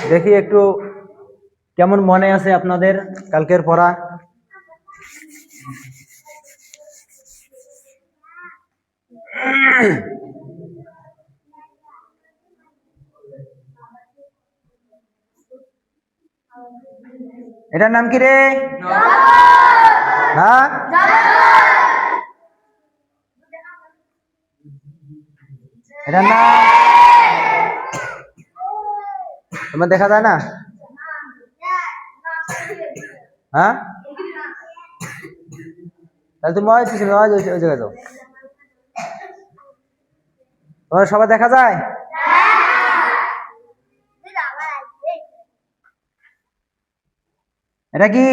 দেখি একটু কেমন মনে আছে আপনাদের কালকের পড়া। এটার নাম কি রে? হ্যাঁ, এটার নাম তোমার দেখা যায় না? হ্যাঁ, তাহলে তুমি ওই জায়গায় যাও। তোমার সবাই দেখা যায়? এটা কি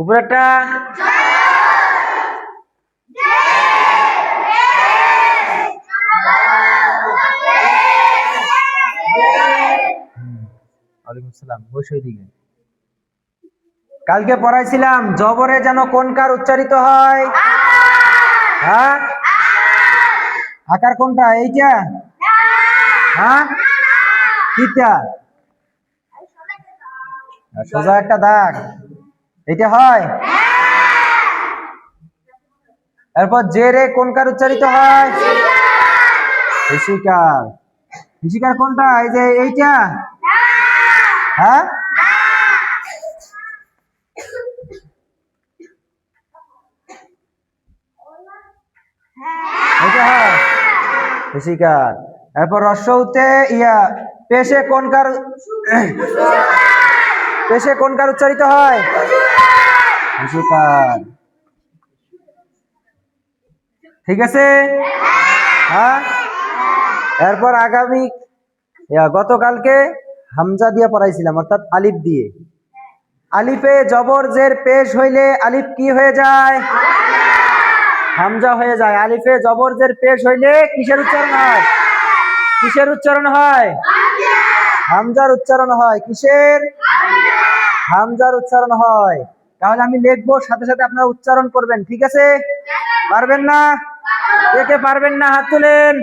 উপরেরটা? ওয়ালাইকুম আসসালাম। বসে দিকে কালকে পড়াইছিলাম জবরে যেন কোন কার উচ্চারিত হয়? হ্যাঁ, আকার কোনটা? এইটা? হ্যাঁ, কিটা? সোজা একটা দাগ, এটা হয়। এরপর জেরে কোন কার উচ্চারিত হয়? ঋষিকার। ঋষিকার কোনটা? এই যে এইটা? হ্যাঁ, এটা হয় ঋষিকার। এরপর রস্বউতে পেশে কোন কার উচ্চারিত হয়? ঋষিকার। ঠিক আছে। হ্যাঁ, এরপর আগামী গতকালকে হামজা দিয়ে পড়াইছিলাম, অর্থাৎ আলিফ দিয়ে। আলিফে জবর জের পেশ হইলে আলিফ কি হয়ে যায়? হামজা হয়ে যায়। আলিফে জবর জের পেশ হইলে কিসের উচ্চারণ হয়? কিসের উচ্চারণ হয়? হামজার উচ্চারণ হয়। কিসের? হামজার উচ্চারণ হয়। তাহলে আমি লিখবো, সাথে সাথে আপনারা উচ্চারণ করবেন। ঠিক আছে? পারবেন না? কে কে পারবেন না হাত তুলেন।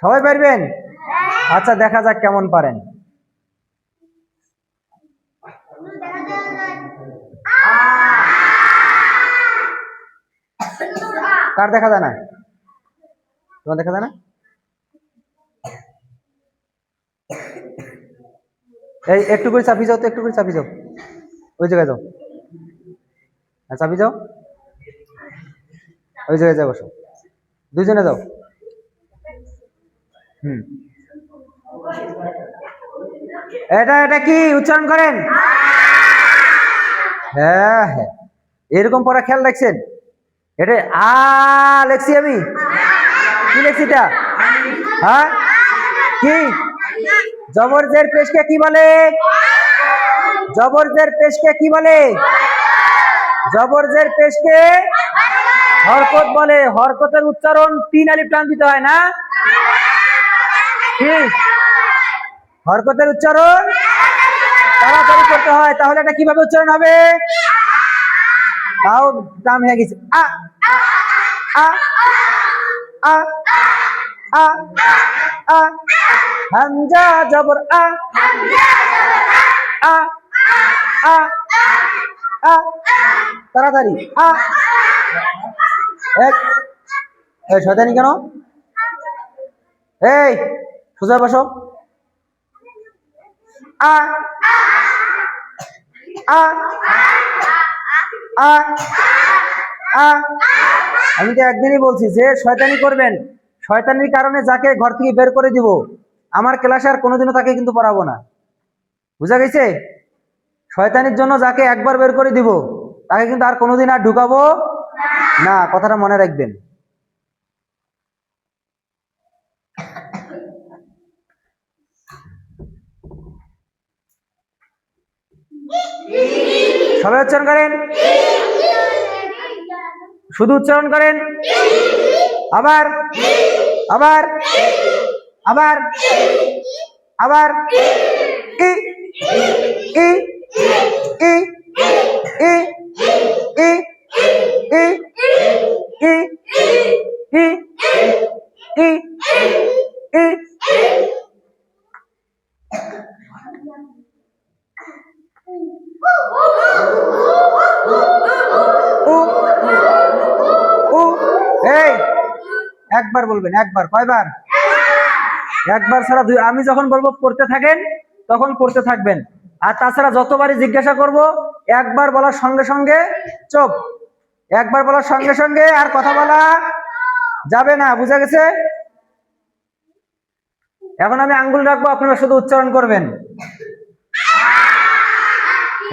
সবাই পারবেন? আচ্ছা, দেখা যাক কেমন পারেন। কার দেখা যায় না? তোমার দেখা যায় না? এই একটু করে চাপি যাও তো, একটু করে চাপি যাও, ওই জায়গায় যাও। চাপি যাও, ওই জায়গায় যাও, বসো, দুইজনে যাও। এটা কি উচ্চারণ করেন? হ্যাঁ হ্যাঁ, এরকম পড়া খেয়াল রাখছেন? এটা লেখছি আমি। কি লেখছি এটা? হ্যাঁ, কি? জবর জের পেশকে কি বলে? জবর জের পেশকে কি বলে? জবর জের পেশকে হরকত বলে। হরকতের উচ্চারণ 3 আলিফ টান দিতে হয় না? কি হরকতের উচ্চারণ তাড়াতাড়ি করতে হয়। তাহলে এটা কিভাবে উচ্চারণ হবে? তাও দাম হয়ে গেছে। আ আ আ আ আ হামজা জবর আ আ আ আ তাড়াতাড়ি আ। এই শয়তানি কেন? এই সোজা বসো। আ আ আ আ। আমি তো একদিনই বলছি যে শয়তানি করবেন। শয়তানির কারণে যাকে ঘর থেকে বের করে দিব, আমার ক্লাসে আর কোনোদিনও তাকে কিন্তু পড়াবো না। বুঝা গেছে? শয়তানির জন্য যাকে একবার বের করে দিব, তাকে কিন্তু আর কোনোদিন আর ঢুকাবো না। কথাটা মনে রাখবেন। সবাই উচ্চারণ করেন, শুধু উচ্চারণ করেন। আবার আবার আবার আবার ই ই ই ই ই ই ই ই ই ই একবার বলবেন, একবার। কয়বার? একবার ছাড়া দুই। আমি যখন বলবো পড়তে থাকেন তখন পড়তে থাকবেন, আর তাছাড়া যতবারই জিজ্ঞাসা করব একবার বলার সঙ্গে সঙ্গে চুপ, একবার বলার সঙ্গে সঙ্গে আর কথা বলা যাবে না, বুঝা গেছে? এখন আমি আঙ্গুল রাখবো, আপনারা শুধু উচ্চারণ করবেন।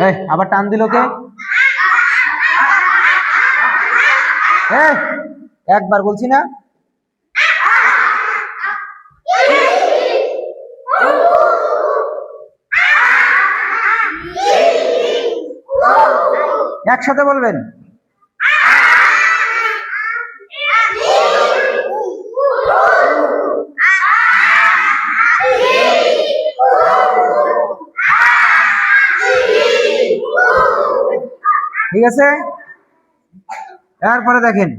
এই আবার টান দিল কে? একবার বলছি না? একসাথে বলবেন। ঠিক আছে, এরপরে দেখেন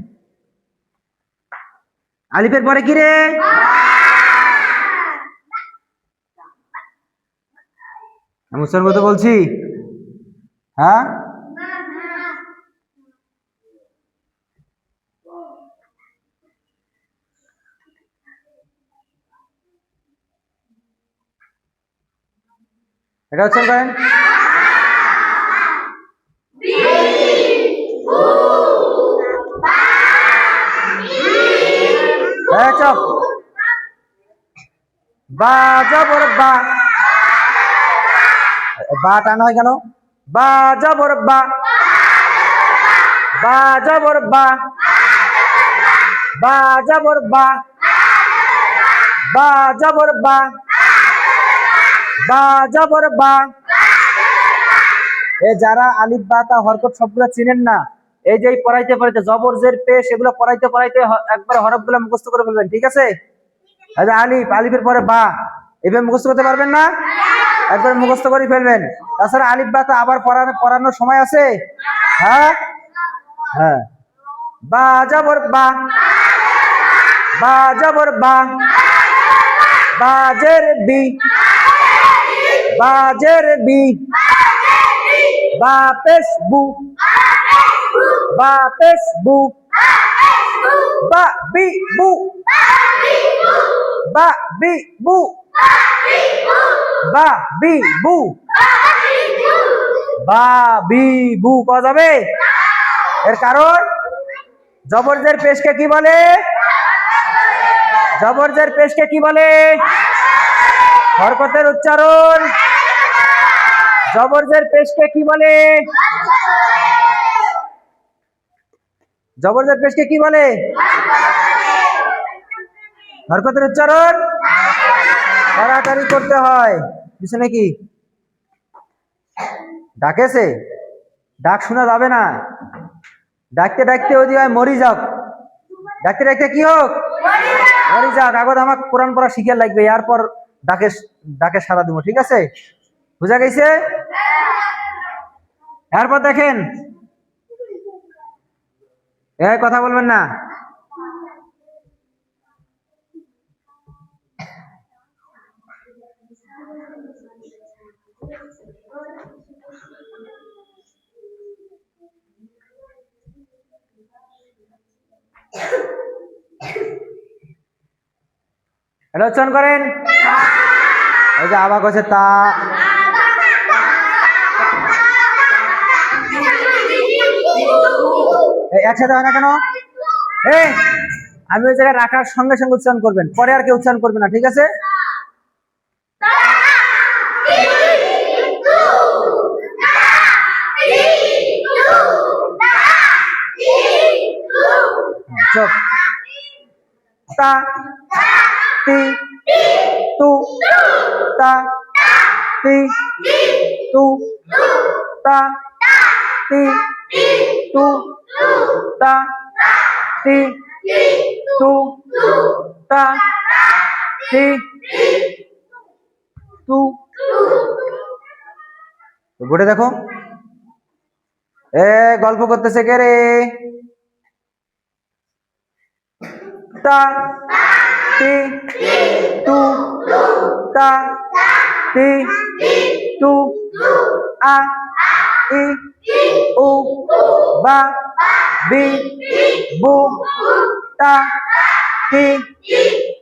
আলিফের পরে কি রে? আমি উচ্চারণ করতে বলছি? হ্যাঁ, এটা উচ্চারণ করেন। চপ, বা জবর বা, বা টান হয় কেন? বা জবর বা, বা জবর বা, বা জবর বা, বা জবর বা, বা জবর বা। এ যারা আলিফ বা তা হরকত সবগুলো চিনেন না, এই যে পড়াইতে পড়াইতে জবর জের পেশ এগুলো পড়াইতে পড়াইতে একবার হরফগুলো মুখস্থ করে ফেলবেন, ঠিক আছে? আলিফ, আলিফের পরে বা, এভাবে মুখস্থ করতে পারবেন না? একবার মুখস্থ করে ফেলবেন। তাছাড়া আলিফ বা তা আবার পড়ানোর সময় আছে? হ্যাঁ হ্যাঁ। বা জবর বা, বা জবর বা, বা জের বি, বা জের বি, বা পেশ বু, বা পেশ বু, বা বি বু, বা বি বু, বা বি বু, বা বি বু পাওয়া যাবে? এর কারণ জবরজের পেশকে কি বলে? জবরজের পেশকে কি বলে? হরকতের উচ্চারণ। জবরজের পেশকে কি বলে? জবরজের পেশকে কি বলে? হরকতের উচ্চারণ তাড়াতাড়ি করতে হয়। বুঝছে নাকি? ডাকেছে, ডাক শোনা যাবে না। ডাকতে ডাকতে ওই দিকে মরি যাক, ডাকতে ডাকতে কি হোক? মরি যাক। আগত আমার কোরআন পড়া শিখে লাগবে, এরপর ডাকে ডাকে সারা দিব, ঠিক আছে? বুঝা গেছে? এরপর দেখেন, কথা বলবেন না। এটা উচ্চারণ করেন। এই যে আবার কাছে তা, একসাথে হয় না কেন? আমি ওই জায়গায় রাখার সঙ্গে সঙ্গে উচ্চারণ করবেন, পরে আর কেউ উচ্চারণ করবে না, ঠিক আছে? চুপ। তা তি তু, তা তি তু, তা তি তু, তা তি তু, তা তি তু। ঘুরে দেখো, গল্প করতেছে কে রে? তা তি তু, তা তি তু, আ ই উ, বা বি বু, তা তি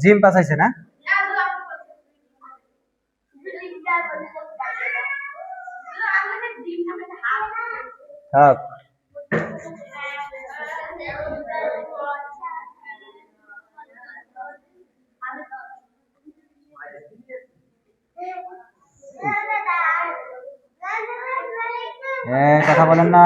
জিম পাস হয়েছে না? থাক। কথা বলেন না।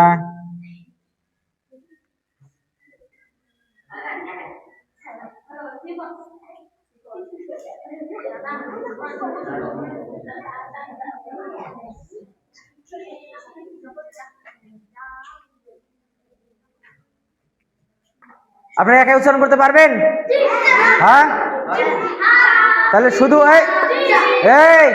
আপনারা একাই উচ্চারণ করতে পারবেন? হ্যাঁ, তাহলে শুধু এই এই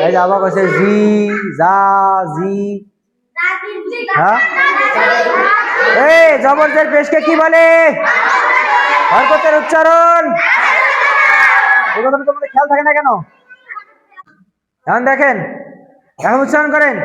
এই যে আবার কইছে জি যা জি। হ্যাঁ, এই জবরদের পেশকে কি বলে? হরকতের উচ্চারণ। এই কথাটা তোমাদের খেয়াল থাকে না কেন? এখন দেখেন, এখন উচ্চারণ করেন।